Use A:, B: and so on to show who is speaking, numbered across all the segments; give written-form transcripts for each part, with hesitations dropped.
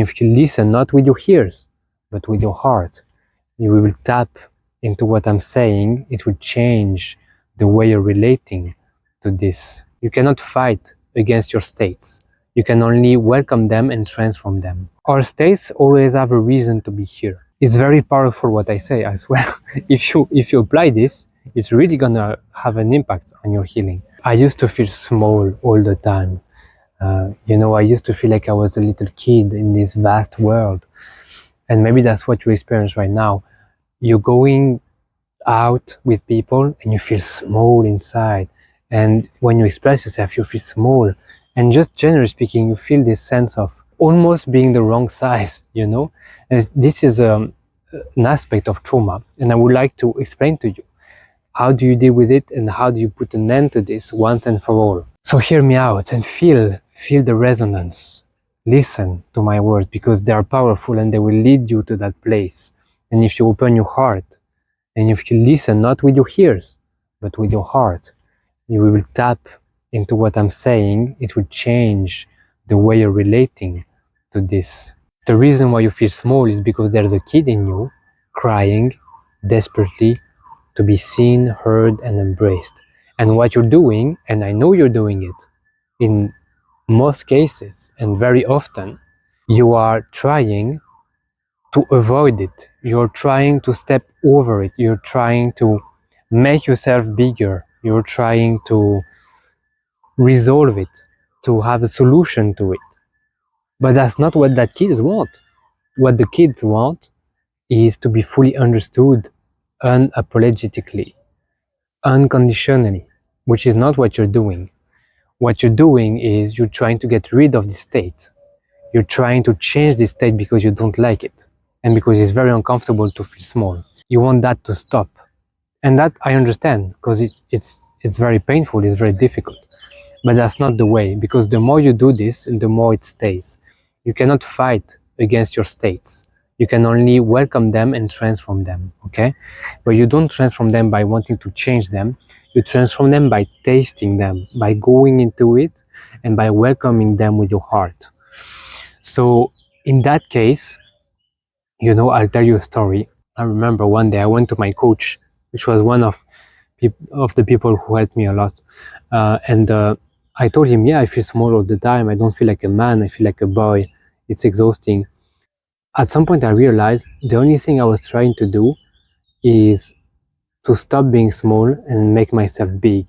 A: If you listen not with your ears, but with your heart, you will tap into what I'm saying. It will change the way you're relating to this. You cannot fight against your states. You can only welcome them and transform them. Our states always have a reason to be here. It's very powerful what I say, I swear. If you apply this, it's really gonna have an impact on your healing. I used to feel small all the time. I used to feel like I was a little kid in this vast world. And maybe that's what you experience right now. You're going out with people and you feel small inside. And when you express yourself, you feel small. And just generally speaking, you feel this sense of almost being the wrong size, And this is an aspect of trauma. And I would like to explain to you, how do you deal with it and how do you put an end to this once and for all? So hear me out and feel the resonance. Listen to my words because they are powerful and they will lead you to that place. And if you open your heart and if you listen not with your ears, but with your heart, you will tap into what I'm saying. It will change the way you're relating to this. The reason why you feel small is because there's a kid in you crying desperately to be seen, heard, and embraced. And what you're doing, and I know you're doing it in most cases and very often, you are trying to avoid it. You're trying to step over it. You're trying to make yourself bigger. You're trying to resolve it, to have a solution to it. But that's not what that kids want. What the kids want is to be fully understood unapologetically, unconditionally, which is not what you're doing. What you're doing is you're trying to get rid of the state. You're trying to change the state because you don't like it and because it's very uncomfortable to feel small. You want that to stop. And that I understand because it's very painful, it's very difficult. But that's not the way, because the more you do this and the more it stays. You cannot fight against your states. You can only welcome them and transform them, okay? But you don't transform them by wanting to change them. You transform them by tasting them, by going into it and by welcoming them with your heart. So in that case, I'll tell you a story. I remember one day I went to my coach, which was one of the people who helped me a lot. And I told him, yeah, I feel small all the time. I don't feel like a man. I feel like a boy. It's exhausting. At some point, I realized the only thing I was trying to do is to stop being small and make myself big.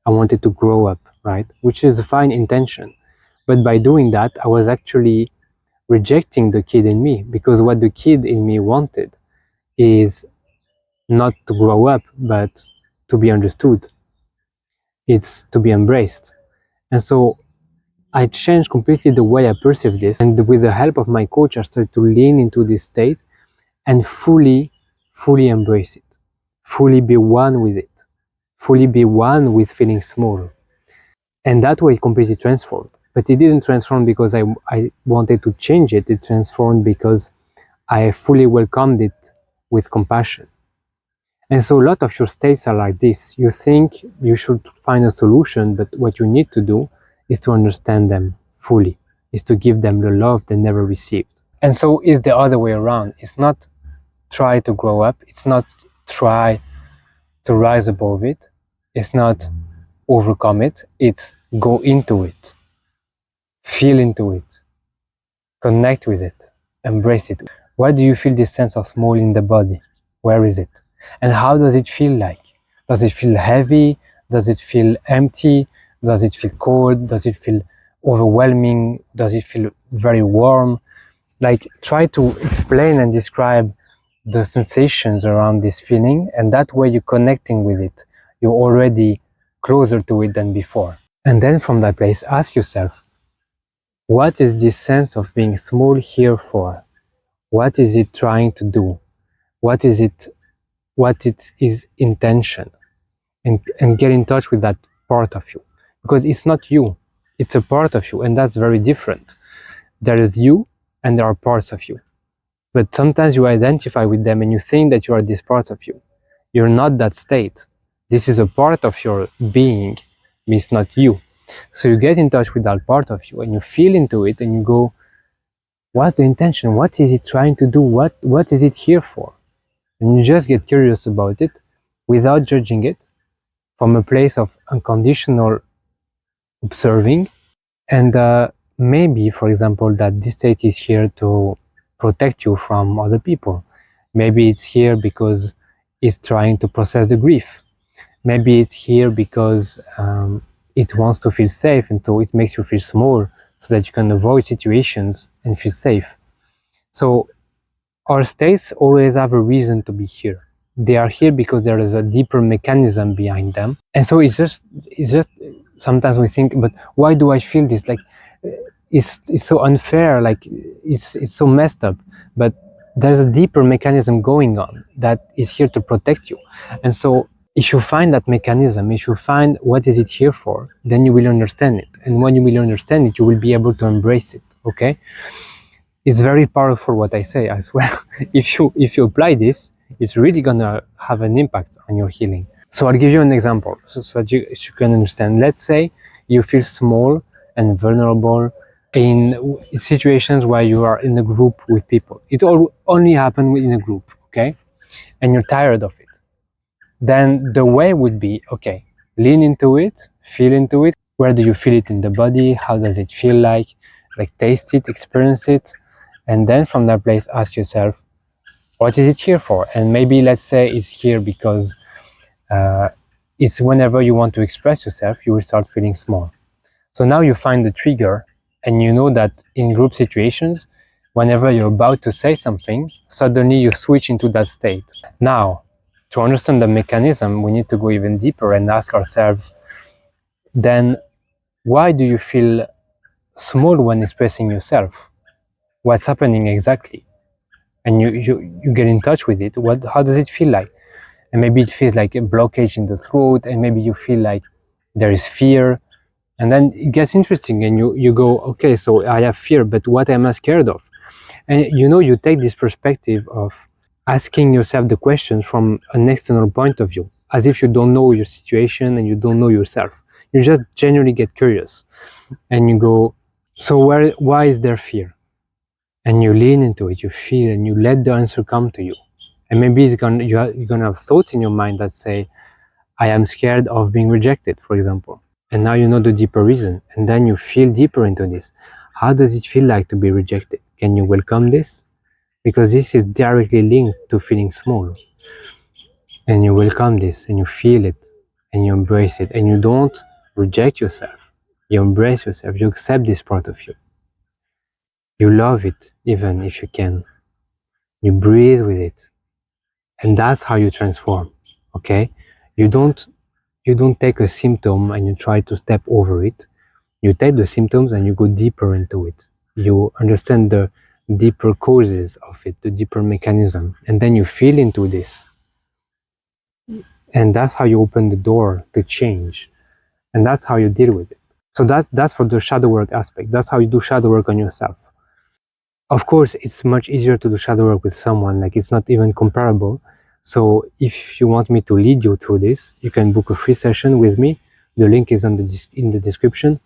A: I wanted to grow up, right? Which is a fine intention. But by doing that, I was actually rejecting the kid in me, because what the kid in me wanted is not to grow up, but to be understood. It's to be embraced. And so I changed completely the way I perceive this. And with the help of my coach, I started to lean into this state and fully embrace it, fully be one with it, fully be one with feeling small. And that way it completely transformed. But it didn't transform because I wanted to change it. It transformed because I fully welcomed it with compassion. And so a lot of your states are like this. You think you should find a solution, but what you need to do is to understand them fully, is to give them the love they never received. And so it's the other way around. It's not try to grow up. It's not try to rise above it. It's not overcome it. It's go into it, feel into it, connect with it, embrace it. Why do you feel this sense of small in the body? Where is it? And how does it feel like? Does it feel heavy? Does it feel empty? Does it feel cold? Does it feel overwhelming? Does it feel very warm? Like, try to explain and describe the sensations around this feeling, and that way you're connecting with it. You're already closer to it than before. And then from that place, ask yourself, what is this sense of being small here for? What is it trying to do? What is its intention? And get in touch with that part of you, because it's not you, it's a part of you, and that's very different. There is you and there are parts of you, but sometimes you identify with them and you think that you are this part of you. You're not that state. This is a part of your being, it's not you. So you get in touch with that part of you and you feel into it and you go, What's the intention? What is it trying to do? What is it here for? And you just get curious about it without judging it, from a place of unconditional observing. And maybe, for example, that this state is here to protect you from other people. Maybe it's here because it's trying to process the grief. Maybe it's here because it wants to feel safe, and so it makes you feel small so that you can avoid situations and feel safe. So our states always have a reason to be here. They are here because there is a deeper mechanism behind them. And so it's just sometimes we think, but why do I feel this? Like it's so unfair, like it's so messed up. But there's a deeper mechanism going on that is here to protect you. And so if you find that mechanism, if you find what is it here for, then you will understand it. And when you will understand it, you will be able to embrace it. Okay? It's very powerful what I say, I swear. If you apply this, it's really gonna have an impact on your healing. So I'll give you an example so that you can understand. Let's say you feel small and vulnerable in situations where you are in a group with people. It all only happens in a group, okay? And you're tired of it. Then the way would be, okay, lean into it, feel into it. Where do you feel it in the body? How does it feel like? Like taste it, experience it. And then from that place, ask yourself, what is it here for? And maybe let's say it's here because it's whenever you want to express yourself, you will start feeling small. So now you find the trigger, and you know that in group situations, whenever you're about to say something, suddenly you switch into that state. Now, to understand the mechanism, we need to go even deeper and ask ourselves, then why do you feel small when expressing yourself? What's happening exactly? And you get in touch with it. How does it feel like? And maybe it feels like a blockage in the throat, and maybe you feel like there is fear. And then it gets interesting, and you go, okay, so I have fear, but what am I scared of? And you take this perspective of asking yourself the questions from an external point of view, as if you don't know your situation and you don't know yourself. You just genuinely get curious, and you go, so why is there fear? And you lean into it, you feel, and you let the answer come to you. And maybe you're gonna have thoughts in your mind that say, I am scared of being rejected, for example. And now you know the deeper reason. And then you feel deeper into this. How does it feel like to be rejected? Can you welcome this? Because this is directly linked to feeling small. And you welcome this, and you feel it, and you embrace it. And you don't reject yourself. You embrace yourself. You accept this part of you. You love it, even if you can. You breathe with it. And that's how you transform. Okay? You don't take a symptom and you try to step over it. You take the symptoms and you go deeper into it. You understand the deeper causes of it, the deeper mechanism, and then you feel into this. And that's how you open the door to change. And that's how you deal with it. So that's for the shadow work aspect. That's how you do shadow work on yourself. Of course, it's much easier to do shadow work with someone, like it's not even comparable. So if you want me to lead you through this, you can book a free session with me. The link is in the description,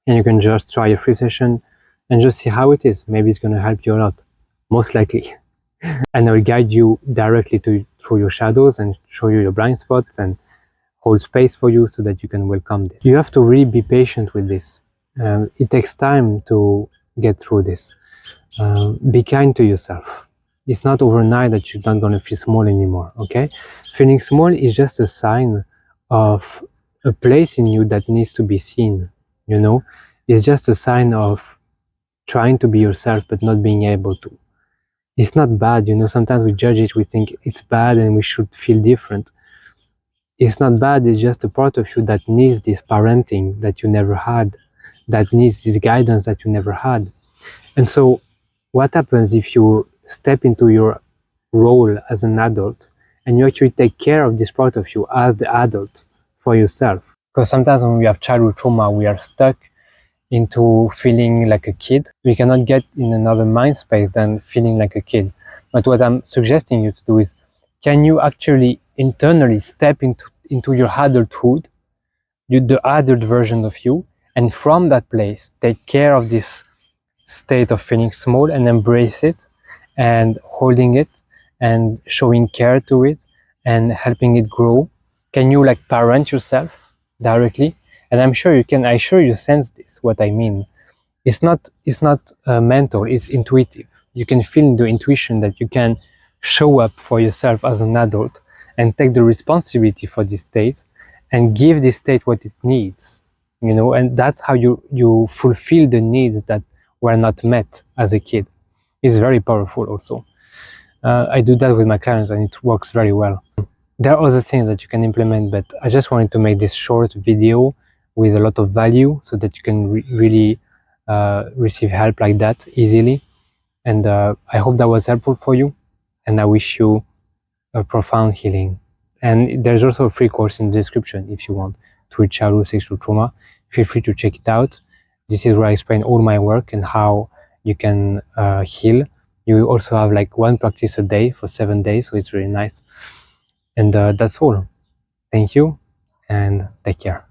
A: and you can just try a free session and just see how it is. Maybe it's going to help you a lot, most likely. And I will guide you directly through your shadows and show you your blind spots and hold space for you so that you can welcome this. You have to really be patient with this. It takes time to get through this. Be kind to yourself. It's not overnight that you're not going to feel small anymore, okay? Feeling small is just a sign of a place in you that needs to be seen, It's just a sign of trying to be yourself but not being able to. It's not bad, sometimes we judge it, we think it's bad and we should feel different. It's not bad, it's just a part of you that needs this parenting that you never had, that needs this guidance that you never had. And so what happens if you step into your role as an adult and you actually take care of this part of you as the adult for yourself? Because sometimes when we have childhood trauma, we are stuck into feeling like a kid. We cannot get in another mind space than feeling like a kid. But what I'm suggesting you to do is, can you actually internally step into your adulthood, the adult version of you, and from that place take care of this state of feeling small and embrace it and holding it and showing care to it and helping it grow? Can you like parent yourself directly? And I'm sure you can. I sure you sense this, what I mean. It's not mental, it's intuitive. You can feel the intuition that you can show up for yourself as an adult and take the responsibility for this state and give this state what it needs, you know. And that's how you fulfill the needs that were not met as a kid. It's very powerful also. I do that with my clients and it works very well. There are other things that you can implement, but I just wanted to make this short video with a lot of value so that you can really receive help like that easily. And I hope that was helpful for you, and I wish you a profound healing. And there's also a free course in the description if you want to reach childhood sexual trauma. Feel free to check it out. This is where I explain all my work and how you can heal. You also have like one practice a day for 7 days, so it's really nice. And that's all. Thank you and take care.